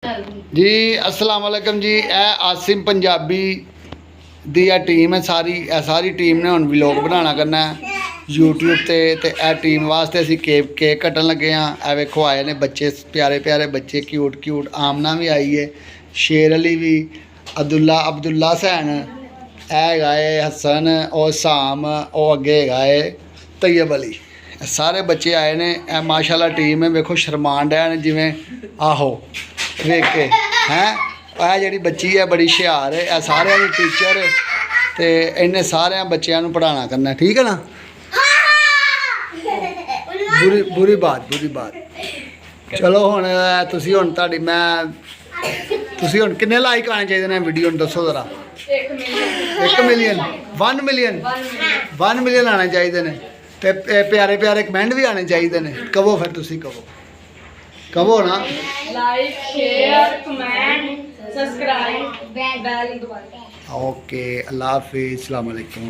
जी अस्सलाम वालेकुम जी। आसिम पंजाबी दी टीम है सारी टीम ने हुण व्लॉग बनाना करना है यूट्यूब ते टीम वास्ते असीं केक कट्टन लगे हाँ। ए वेखो आए ने बच्चे, प्यारे प्यारे बच्चे, क्यूट। आमना भी आई है, शेर अली भी, अब्दुल्ला हुसैन, है हसन और साम, और अगे है तैयब अली। सारे बच्चे आए ने। माशाल्लाह टीम है। वेखो शरमान डे ने जिवें आहो वेख के हैं। यह जी बच्ची है बड़ी हुशियार है। यह सारे टीचर ते इन्हें सारे बच्चों को पढ़ाना करना, ठीक है ना। बुरी बात चलो हुण तुसीं हुण तुहाडी तुसीं हुण किन्ने लाइक आने चाहिए ने वीडियो में दसो जरा। 1 मिलियन 1 मिलियन 1 मिलियन आने चाहिए ने ते प्यारे प्यारे कमेंट भी आने चाहिए ने। कहो फिर तुसीं कहो ना। Like share comment subscribe bell दबाओ। ओके अल्लाह हाफिज़, अस्सलाम वालेकुम।